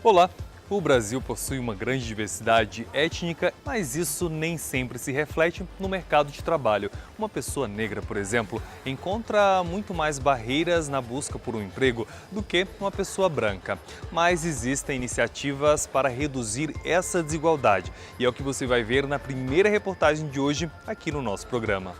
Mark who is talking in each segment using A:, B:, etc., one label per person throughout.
A: Olá! O Brasil possui uma grande diversidade étnica, mas isso nem sempre se reflete no mercado de trabalho. Uma pessoa negra, por exemplo, encontra muito mais barreiras na busca por um emprego do que uma pessoa branca. Mas existem iniciativas para reduzir essa desigualdade e é o que você vai ver na primeira reportagem de hoje aqui no nosso programa.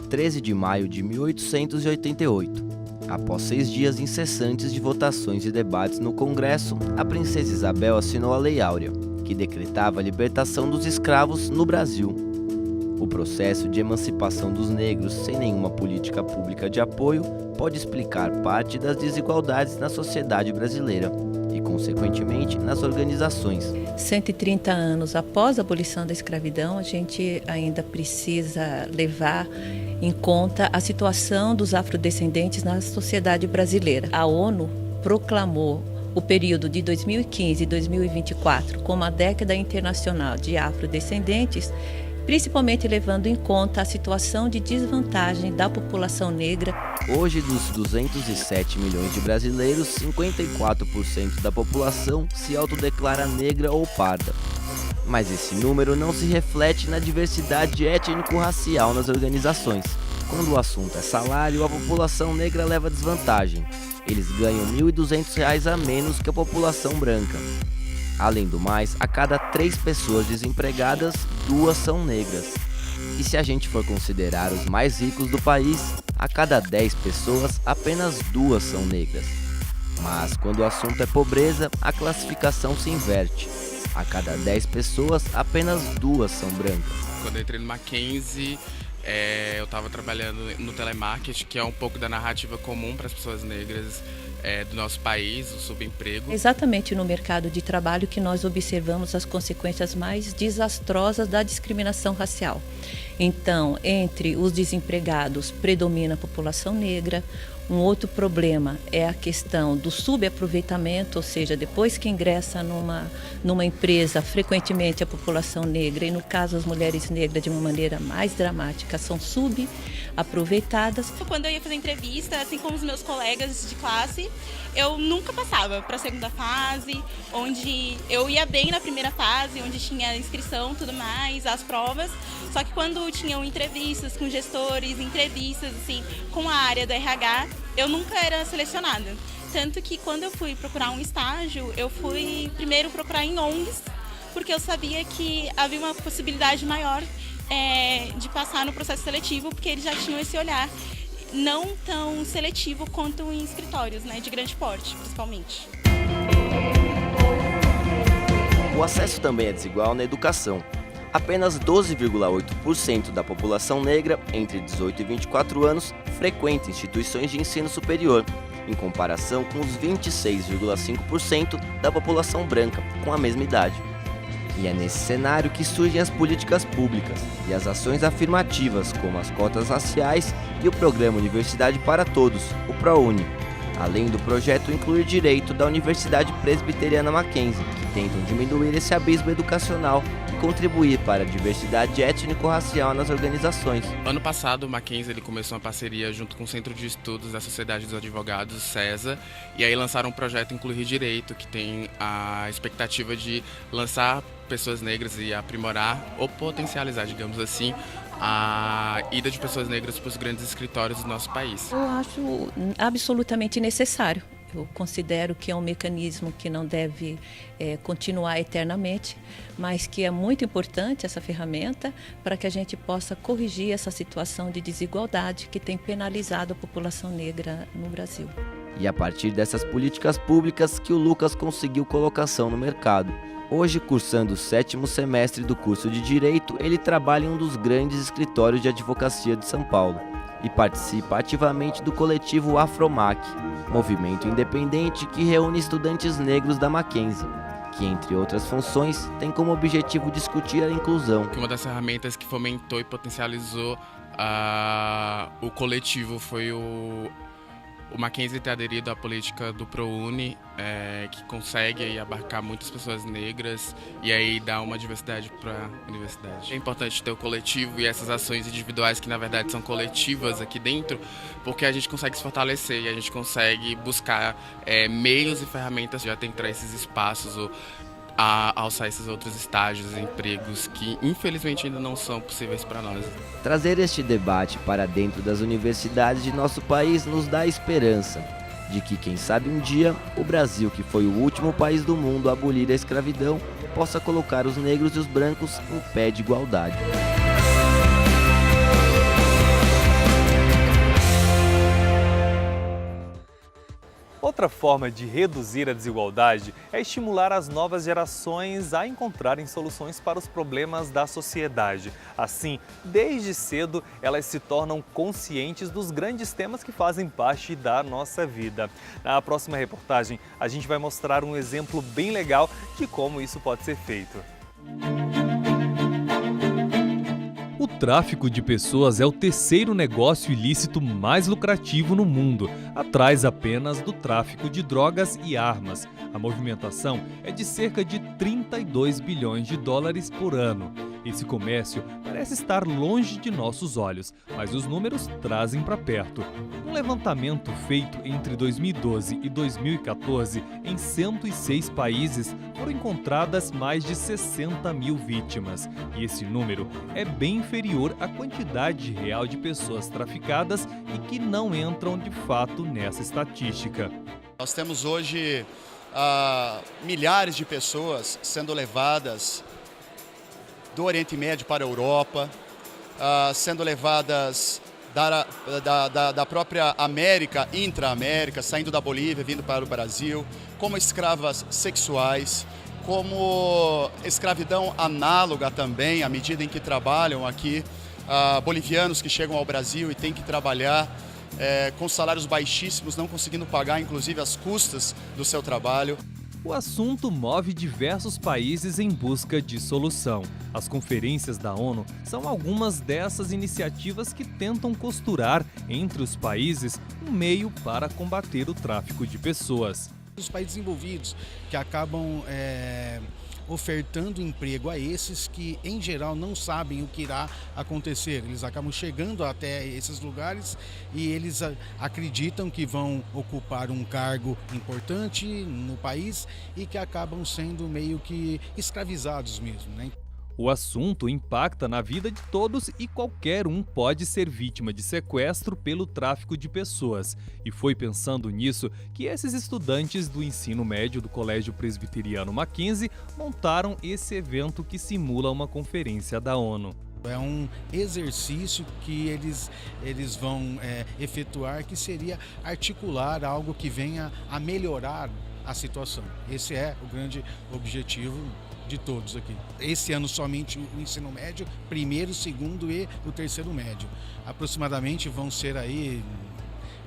B: 13 de maio de 1888. Após 6 dias incessantes de votações e debates no Congresso, a princesa Isabel assinou a Lei Áurea, que decretava a libertação dos escravos no Brasil. O processo de emancipação dos negros, sem nenhuma política pública de apoio, pode explicar parte das desigualdades na sociedade brasileira e, consequentemente, nas organizações.
C: 130 anos após a abolição da escravidão, a gente ainda precisa levar em conta a situação dos afrodescendentes na sociedade brasileira. A ONU proclamou o período de 2015 e 2024 como a década internacional de afrodescendentes, principalmente levando em conta a situação de desvantagem da população negra.
B: Hoje, dos 207 milhões de brasileiros, 54% da população se autodeclara negra ou parda. Mas esse número não se reflete na diversidade étnico-racial nas organizações. Quando o assunto é salário, a população negra leva desvantagem. Eles ganham R$ 1.200 a menos que a população branca. Além do mais, a cada 3 pessoas desempregadas, 2 são negras. E se a gente for considerar os mais ricos do país, a cada 10 pessoas, apenas 2 são negras. Mas quando o assunto é pobreza, a classificação se inverte. A cada 10 pessoas, apenas 2 são brancas.
D: Quando eu entrei no Mackenzie, eu estava trabalhando no telemarketing, que é um pouco da narrativa comum para as pessoas negras do nosso país, o subemprego.
C: Exatamente no mercado de trabalho que nós observamos as consequências mais desastrosas da discriminação racial. Então, entre os desempregados predomina a população negra. Um outro problema é a questão do subaproveitamento, ou seja, depois que ingressa numa empresa, frequentemente a população negra, e no caso as mulheres negras de uma maneira mais dramática, são subaproveitadas.
E: Quando eu ia fazer entrevista, assim como os meus colegas de classe, eu nunca passava para a segunda fase, onde eu ia bem na primeira fase, onde tinha inscrição, tudo mais, as provas. Só que quando tinham entrevistas com gestores, entrevistas assim com a área do RH, eu nunca era selecionada. Tanto que quando eu fui procurar um estágio, eu fui primeiro procurar em ONGs, porque eu sabia que havia uma possibilidade maior de passar no processo seletivo, porque eles já tinham esse olhar não tão seletivo quanto em escritórios, né, de grande porte, principalmente.
B: O acesso também é desigual na educação. Apenas 12,8% da população negra entre 18 e 24 anos frequenta instituições de ensino superior, em comparação com os 26,5% da população branca com a mesma idade. E é nesse cenário que surgem as políticas públicas e as ações afirmativas, como as cotas raciais e o Programa Universidade para Todos, o ProUni, além do projeto Incluir Direito da Universidade Presbiteriana Mackenzie, que tentam diminuir esse abismo educacional e contribuir para a diversidade étnico-racial nas organizações.
D: Ano passado, o Mackenzie começou uma parceria junto com o Centro de Estudos da Sociedade dos Advogados, o CESA, e aí lançaram um projeto Incluir Direito, que tem a expectativa de lançar pessoas negras e aprimorar ou potencializar, digamos assim, a ida de pessoas negras para os grandes escritórios do nosso país.
C: Eu acho absolutamente necessário. Eu considero que é um mecanismo que não deve continuar eternamente, mas que é muito importante essa ferramenta para que a gente possa corrigir essa situação de desigualdade que tem penalizado a população negra no Brasil.
B: E a partir dessas políticas públicas que o Lucas conseguiu colocação no mercado. Hoje, cursando o 7º semestre do curso de Direito, ele trabalha em um dos grandes escritórios de advocacia de São Paulo e participa ativamente do coletivo Afromac, movimento independente que reúne estudantes negros da Mackenzie, que, entre outras funções, tem como objetivo discutir a inclusão.
D: Uma das ferramentas que fomentou e potencializou o coletivo foi O Mackenzie tem aderido à política do ProUni, que consegue aí abarcar muitas pessoas negras e aí dar uma diversidade para a universidade. É importante ter o coletivo e essas ações individuais que na verdade são coletivas aqui dentro, porque a gente consegue se fortalecer e a gente consegue buscar meios e ferramentas de adentrar esses espaços ou a alçar esses outros estágios e empregos que infelizmente ainda não são possíveis para nós.
B: Trazer este debate para dentro das universidades de nosso país nos dá esperança de que, quem sabe um dia, o Brasil, que foi o último país do mundo a abolir a escravidão, possa colocar os negros e os brancos em pé de igualdade.
A: Outra forma de reduzir a desigualdade é estimular as novas gerações a encontrarem soluções para os problemas da sociedade. Assim, desde cedo, elas se tornam conscientes dos grandes temas que fazem parte da nossa vida. Na próxima reportagem, a gente vai mostrar um exemplo bem legal de como isso pode ser feito. O tráfico de pessoas é o terceiro negócio ilícito mais lucrativo no mundo, atrás apenas do tráfico de drogas e armas. A movimentação é de cerca de 32 bilhões de dólares por ano. Esse comércio parece estar longe de nossos olhos, mas os números trazem para perto. Um levantamento feito entre 2012 e 2014, em 106 países, foram encontradas mais de 60 mil vítimas. E esse número é bem inferior à quantidade real de pessoas traficadas e que não entram de fato nessa estatística.
F: Nós temos hoje milhares de pessoas sendo levadas do Oriente Médio para a Europa, sendo levadas da própria América, intra-América, saindo da Bolívia, vindo para o Brasil, como escravas sexuais, como escravidão análoga também, à medida em que trabalham aqui, bolivianos que chegam ao Brasil e têm que trabalhar com salários baixíssimos, não conseguindo pagar, inclusive, as custas do seu trabalho.
A: O assunto move diversos países em busca de solução. As conferências da ONU são algumas dessas iniciativas que tentam costurar entre os países um meio para combater o tráfico de pessoas.
G: Os países envolvidos que acabam ofertando emprego a esses que, em geral, não sabem o que irá acontecer. Eles acabam chegando até esses lugares e eles acreditam que vão ocupar um cargo importante no país e que acabam sendo meio que escravizados mesmo, né?
A: O assunto impacta na vida de todos e qualquer um pode ser vítima de sequestro pelo tráfico de pessoas. E foi pensando nisso que esses estudantes do ensino médio do Colégio Presbiteriano Mackenzie montaram esse evento que simula uma conferência da ONU.
G: É um exercício que eles vão efetuar, que seria articular algo que venha a melhorar a situação. Esse é o grande objetivo de todos aqui. Esse ano somente o ensino médio, primeiro, segundo e o terceiro médio. Aproximadamente vão ser aí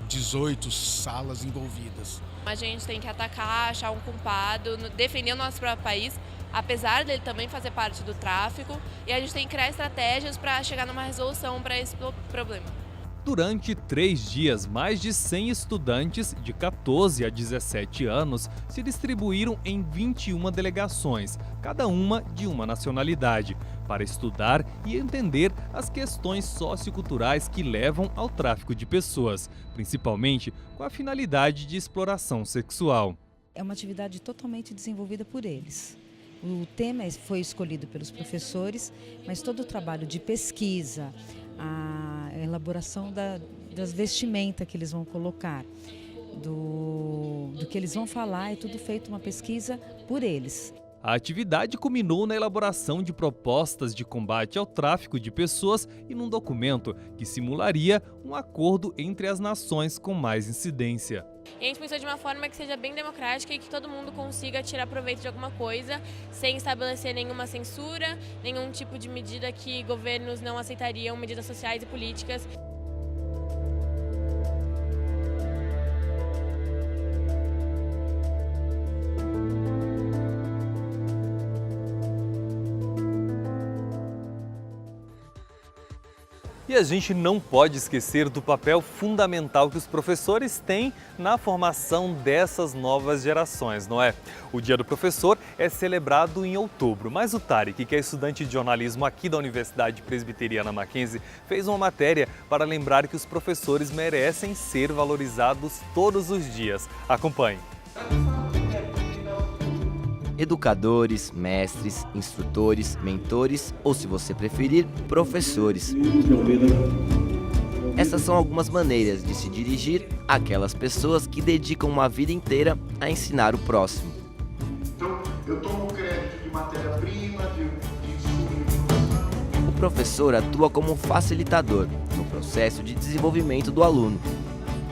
G: 18 salas envolvidas.
H: A gente tem que atacar, achar um culpado, defender o nosso próprio país, apesar dele também fazer parte do tráfico, e a gente tem que criar estratégias para chegar numa resolução para esse problema.
A: Durante 3 dias, mais de 100 estudantes de 14 a 17 anos se distribuíram em 21 delegações, cada uma de uma nacionalidade, para estudar e entender as questões socioculturais que levam ao tráfico de pessoas, principalmente com a finalidade de exploração sexual.
I: É uma atividade totalmente desenvolvida por eles. O tema foi escolhido pelos professores, mas todo o trabalho de pesquisa, a elaboração das vestimentas que eles vão colocar, do que eles vão falar, é tudo feito uma pesquisa por eles.
A: A atividade culminou na elaboração de propostas de combate ao tráfico de pessoas e num documento que simularia um acordo entre as nações com mais incidência.
H: E a gente pensou de uma forma que seja bem democrática e que todo mundo consiga tirar proveito de alguma coisa, sem estabelecer nenhuma censura, nenhum tipo de medida que governos não aceitariam, medidas sociais e políticas.
A: E E a gente não pode esquecer do papel fundamental que os professores têm na formação dessas novas gerações, não é? O Dia do Professor é celebrado em outubro, mas o Tarek, que é estudante de jornalismo aqui da Universidade Presbiteriana Mackenzie, fez uma matéria para lembrar que os professores merecem ser valorizados todos os dias. Acompanhe.
B: Educadores, mestres, instrutores, mentores ou, se você preferir, professores. Essas são algumas maneiras de se dirigir àquelas pessoas que dedicam uma vida inteira a ensinar o próximo.
J: Então, eu tomo crédito de matéria-prima, de insumo.
B: O professor atua como um facilitador no processo de desenvolvimento do aluno.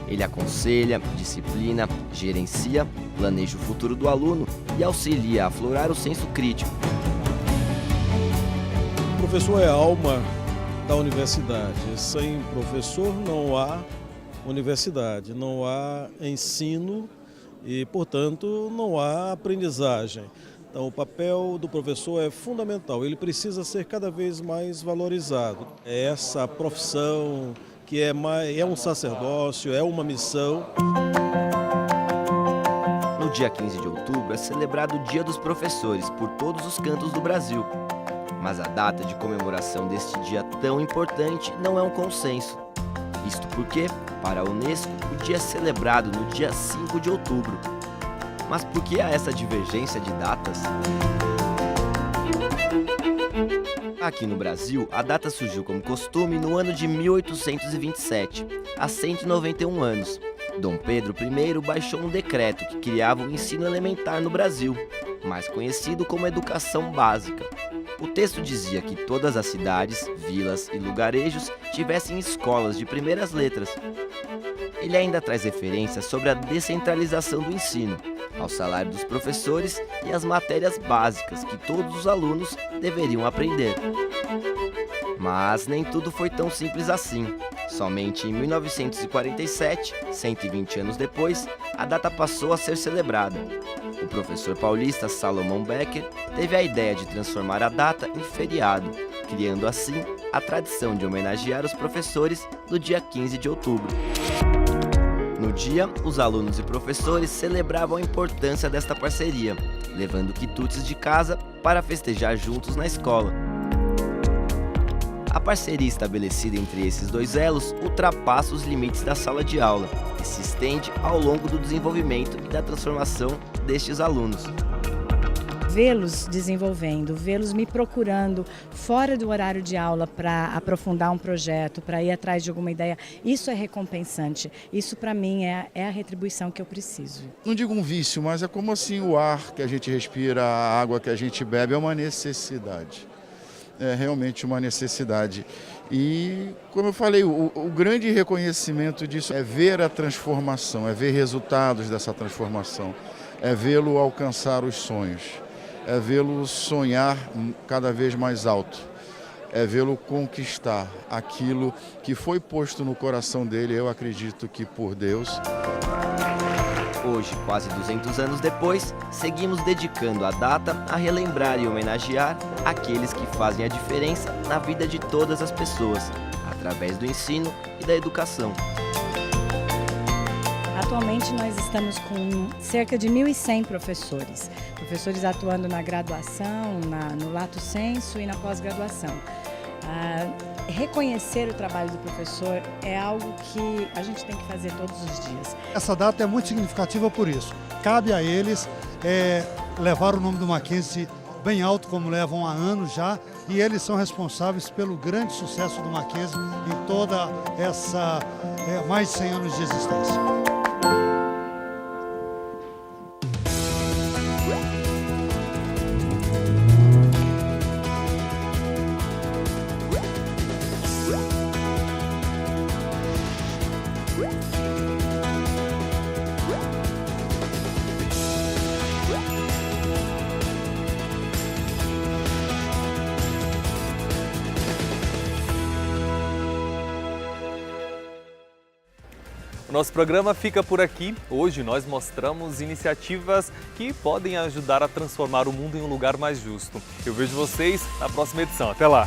B: Ele aconselha, disciplina, gerencia, planeja o futuro do aluno e auxilia a aflorar o senso crítico.
K: O professor é a alma da universidade. Sem professor não há universidade, não há ensino e, portanto, não há aprendizagem. Então, o papel do professor é fundamental, ele precisa ser cada vez mais valorizado. É essa profissão que é um sacerdócio, é uma missão.
B: No dia 15 de outubro é celebrado o Dia dos Professores por todos os cantos do Brasil. Mas a data de comemoração deste dia tão importante não é um consenso. Isto porque, para a Unesco, o dia é celebrado no dia 5 de outubro. Mas por que há essa divergência de datas? Aqui no Brasil, a data surgiu como costume no ano de 1827, há 191 anos. Dom Pedro I baixou um decreto que criava o ensino elementar no Brasil, mais conhecido como educação básica. O texto dizia que todas as cidades, vilas e lugarejos tivessem escolas de primeiras letras. Ele ainda traz referências sobre a descentralização do ensino, ao salário dos professores e às matérias básicas que todos os alunos deveriam aprender. Mas nem tudo foi tão simples assim. Somente em 1947, 120 anos depois, a data passou a ser celebrada. O professor paulista Salomão Becker teve a ideia de transformar a data em feriado, criando assim a tradição de homenagear os professores no dia 15 de outubro. No dia, os alunos e professores celebravam a importância desta parceria, levando quitutes de casa para festejar juntos na escola. A parceria estabelecida entre esses dois elos ultrapassa os limites da sala de aula e se estende ao longo do desenvolvimento e da transformação destes alunos.
L: Vê-los desenvolvendo, vê-los me procurando fora do horário de aula para aprofundar um projeto, para ir atrás de alguma ideia, isso é recompensante. Isso para mim é a retribuição que eu preciso.
J: Não digo um vício, mas é como assim o ar que a gente respira, a água que a gente bebe é uma necessidade. É realmente uma necessidade. E, como eu falei, o grande reconhecimento disso é ver a transformação, é ver resultados dessa transformação, é vê-lo alcançar os sonhos, é vê-lo sonhar cada vez mais alto, é vê-lo conquistar aquilo que foi posto no coração dele, eu acredito que por Deus.
B: Hoje, quase 200 anos depois, seguimos dedicando a data a relembrar e homenagear aqueles que fazem a diferença na vida de todas as pessoas, através do ensino e da educação.
L: Atualmente nós estamos com cerca de 1.100 professores. Professores atuando na graduação, no lato sensu e na pós-graduação. Reconhecer o trabalho do professor é algo que a gente tem que fazer todos os dias.
M: Essa data é muito significativa por isso. Cabe a eles levar o nome do Mackenzie bem alto, como levam há anos já, e eles são responsáveis pelo grande sucesso do Mackenzie em toda essa mais de 100 anos de existência.
A: O nosso programa fica por aqui. Hoje nós mostramos iniciativas que podem ajudar a transformar o mundo em um lugar mais justo. Eu vejo vocês na próxima edição. Até lá!